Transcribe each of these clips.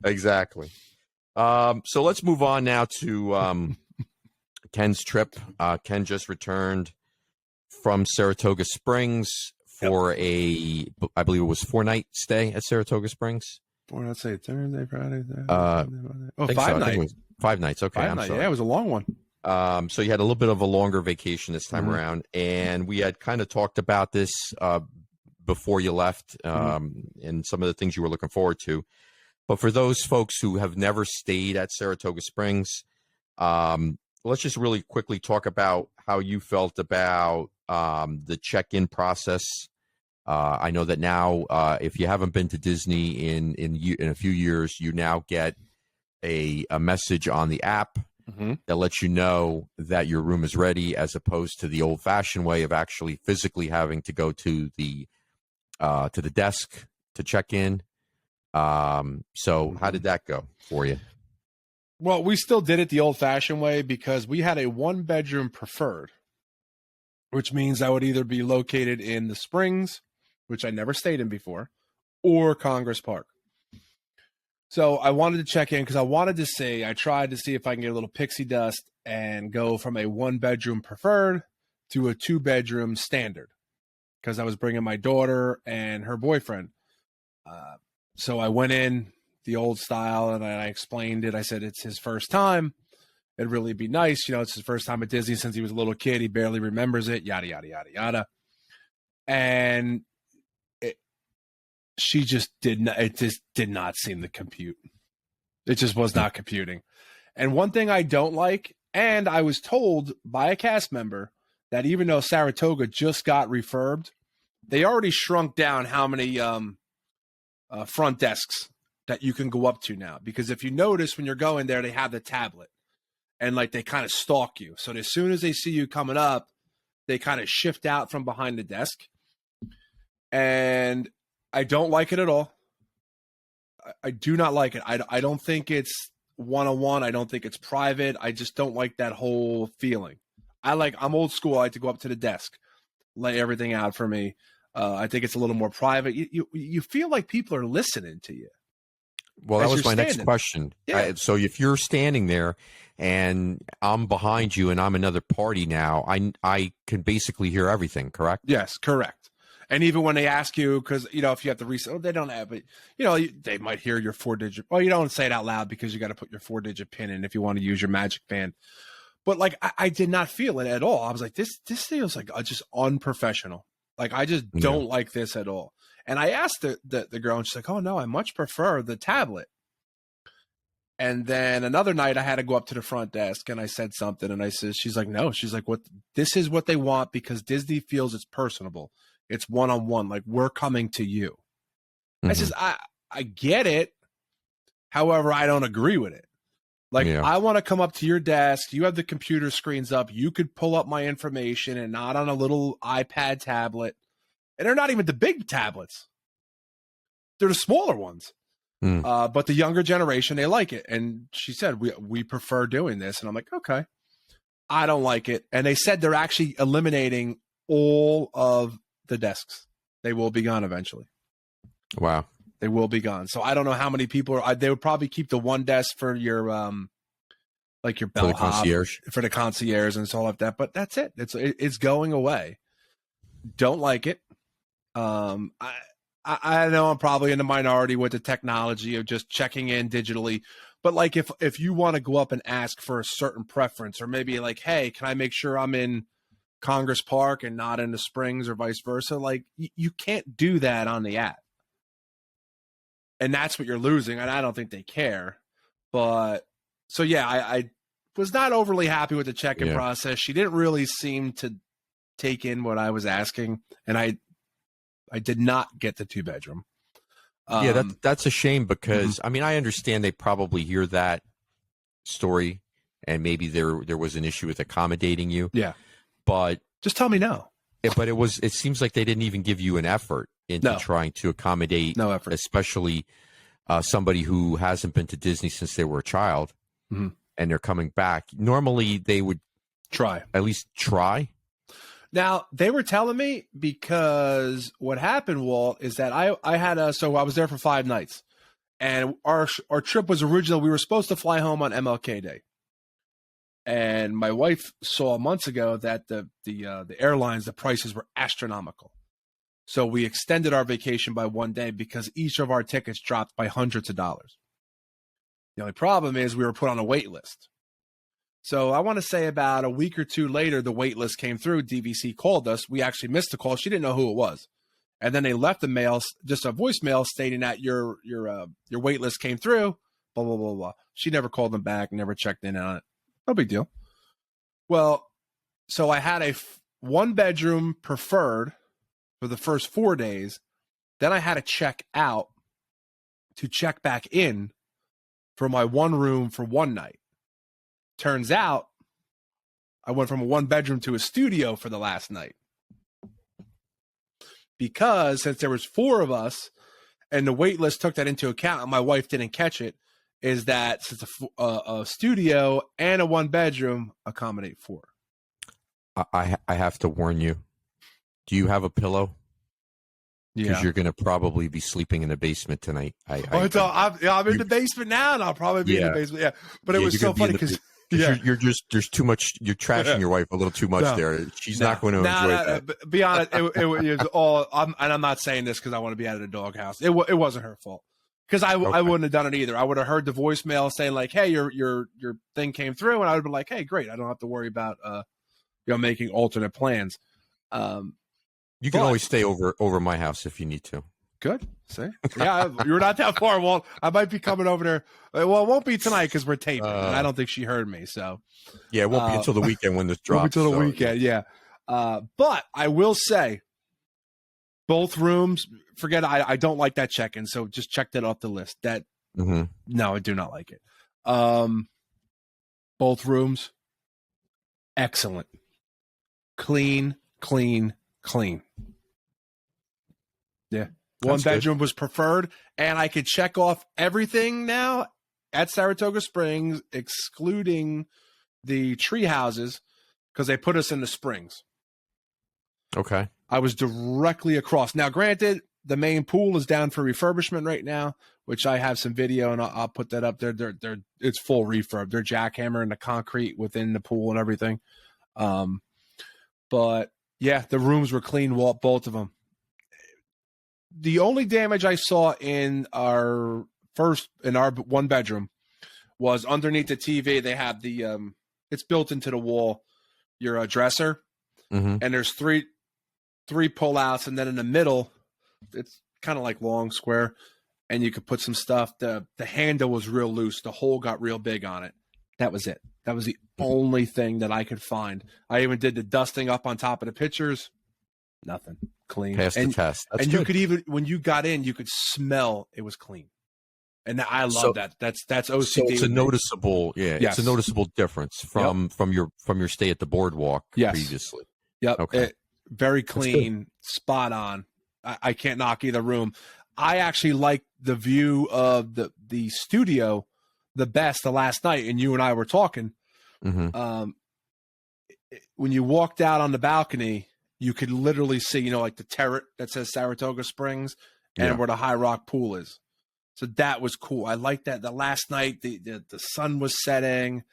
Exactly. So let's move on now to Ken's trip. Ken just returned from Saratoga Springs for I believe it was 4-night stay at Saratoga Springs. Let's say Thursday, Friday. Oh, 5 nights. 5 nights. Okay, I'm sorry. Yeah, it was a long one. So you had a little bit of a longer vacation this time around, and we had kind of talked about this before you left, and some of the things you were looking forward to. But for those folks who have never stayed at Saratoga Springs, let's just really quickly talk about how you felt about the check-in process. I know that now, if you haven't been to Disney in a few years, you now get a message on the app that lets you know that your room is ready, as opposed to the old-fashioned way of actually physically having to go to the desk to check in. So how did that go for you? Well, we still did it the old-fashioned way because we had a one-bedroom preferred, which means I would either be located in the Springs, which I never stayed in before, or Congress Park. So I wanted to check in because I tried to see if I can get a little pixie dust and go from a one-bedroom preferred to a two-bedroom standard, because I was bringing my daughter and her boyfriend. So I went in the old style and I explained it. I said it's his first time. It'd really be nice. It's his first time at Disney since he was a little kid. He barely remembers it, yada, yada, yada, yada. And it just did not seem to compute. It just was not computing. And one thing I don't like, and I was told by a cast member that even though Saratoga just got refurbed, they already shrunk down how many front desks that you can go up to now. Because if you notice when you're going there, they have the tablet and like they kind of stalk you. So as soon as they see you coming up, they kind of shift out from behind the desk. And I don't like it at all. I do not like it. I don't think it's one-on-one. I don't think it's private. I just don't like that whole feeling. I'm old school. I like to go up to the desk, lay everything out for me. I think it's a little more private. You feel like people are listening to you. Well, that was my next question. Yeah. So if you're standing there and I'm behind you and I'm another party now, I can basically hear everything, correct? Yes, correct. And even when they ask you, because, if you have to reset, they don't have it, they might hear your 4-digit. Well, you don't say it out loud because you got to put your 4-digit pin in if you want to use your magic band. But like, I did not feel it at all. I was like, this feels like just unprofessional. Like, I just don't like this at all. And I asked the girl, and she's like, oh, no, I much prefer the tablet. And then another night I had to go up to the front desk and I said something, and she's like, no, she's like, this is what they want because Disney feels it's personable. It's one-on-one. Like, we're coming to you. Mm-hmm. I says, I get it. However, I don't agree with it. Like, I want to come up to your desk. You have the computer screens up. You could pull up my information and not on a little iPad tablet. And they're not even the big tablets. They're the smaller ones. But the younger generation, they like it. And she said, we prefer doing this. And I'm like, okay. I don't like it. And they said they're actually eliminating all of the desks. They will be gone eventually. Wow. They will be gone. So I don't know how many people they would probably keep the one desk for your like your bellhop, for the concierge and stuff like that. But that's it. It's going away. Don't like it. I know I'm probably in the minority with the technology of just checking in digitally. But like if you want to go up and ask for a certain preference, or maybe like, hey, can I make sure I'm in Congress Park and not in the Springs, or vice versa? Like, you can't do that on the app. And that's what you're losing. And I don't think they care. But so, yeah, I was not overly happy with the check-in process. She didn't really seem to take in what I was asking. And I did not get the 2-bedroom. That's a shame because, I mean, I understand they probably hear that story and maybe there was an issue with accommodating you. Yeah. But just tell me no. But it seems like they didn't even give you an effort into trying to accommodate, no effort, especially somebody who hasn't been to Disney since they were a child and they're coming back. Normally they would at least try. Now, they were telling me, because what happened, Walt, is that I was there for 5 nights, And our trip was original. We were supposed to fly home on MLK Day. And my wife saw months ago that the airlines, the prices were astronomical. So we extended our vacation by 1 day because each of our tickets dropped by hundreds of dollars. The only problem is we were put on a wait list. So I want to say about a week or two later, the wait list came through. DVC called us. We actually missed the call. She didn't know who it was. And then they left a mail, just a voicemail stating that your wait list came through, blah, blah, blah, blah. She never called them back, never checked in on it. No big deal. Well, so I had a 1-bedroom preferred for the first 4 days. Then I had to check out to check back in for my 1 room for 1 night. Turns out I went from a 1-bedroom to a studio for the last night. Because since there was 4 of us and the wait list took that into account and my wife didn't catch it, is that since a studio and a 1-bedroom accommodate 4. I have to warn you. Do you have a pillow? Because you're going to probably be sleeping in the basement tonight. I'm in the basement now, and I'll probably be in the basement. Yeah, but it was so funny because you're just there's too much. You're trashing your wife a little too much there. She's not going to enjoy that. Be honest, it was all. And I'm not saying this because I want to be out of the doghouse. It wasn't her fault. Because I wouldn't have done it either. I would have heard the voicemail saying like, "Hey, your thing came through," and I would have been like, "Hey, great! I don't have to worry about making alternate plans." You can always stay over my house if you need to. Good. See, yeah, you're not that far. Well, I might be coming over there. Well, it won't be tonight because we're taping, and I don't think she heard me. So yeah, it won't be until the weekend when this drops. Until the weekend, yeah. But I will say, both rooms. Forget I don't like that check-in, so just check that off the list. That no, I do not like it. Both rooms, excellent, clean. Yeah, That's 1-bedroom was preferred, and I could check off everything now at Saratoga Springs, excluding the tree houses because they put us in the Springs. Okay, I was directly across. Now, granted, the main pool is down for refurbishment right now, which I have some video and I'll put that up there. It's full refurb. They're jackhammering the concrete within the pool and everything. But yeah, the rooms were clean, both of them. The only damage I saw in our 1-bedroom was underneath the TV. They have the it's built into the wall, your dresser, and there's three pull-outs, and then in the middle, it's kind of like long square, and you could put some stuff. The handle was real loose. The hole got real big on it. That was it. That was the only thing that I could find. I even did the dusting up on top of the pictures. Nothing. Clean. Passed the test. That's and good. You could even, when you got in, you could smell it was clean. And I love that. That's OCD. So it's a noticeable, it's a noticeable difference from your stay at the boardwalk previously. Yep. Okay. Very clean, spot on. I can't knock either room. I actually like the view of the studio the best the last night, and you and I were talking. When you walked out on the balcony, you could literally see, like the turret that says Saratoga Springs and where the High Rock pool is. So that was cool. I liked that. The last night, the sun was setting,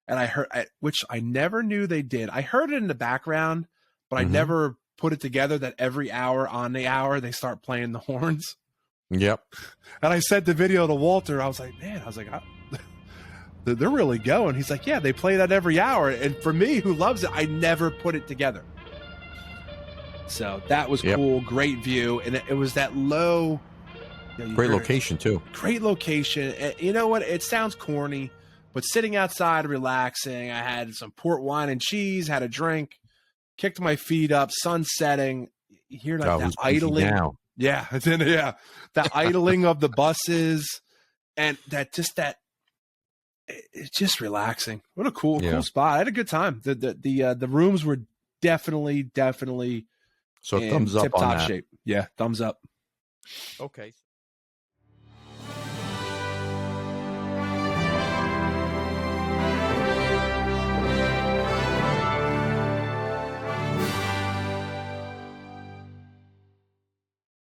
and I heard, which I never knew they did. I heard it in the background, but I never put it together that every hour on the hour they start playing the horns. Yep. And I sent the video to Walter. I was like, they're really going. He's like, yeah, they play that every hour. And for me, who loves it, I never put it together. So that was cool. Great view. And it was that low. Great location, too. Great location. And you know what? It sounds corny, but sitting outside, relaxing. I had some port wine and cheese, had a drink, kicked my feet up, sun setting. You hear like that idling. Yeah. The idling of the buses and it's just relaxing. What a cool spot. I had a good time. The rooms were definitely so thumbs up on tip-top that. shape. Yeah, thumbs up. Okay.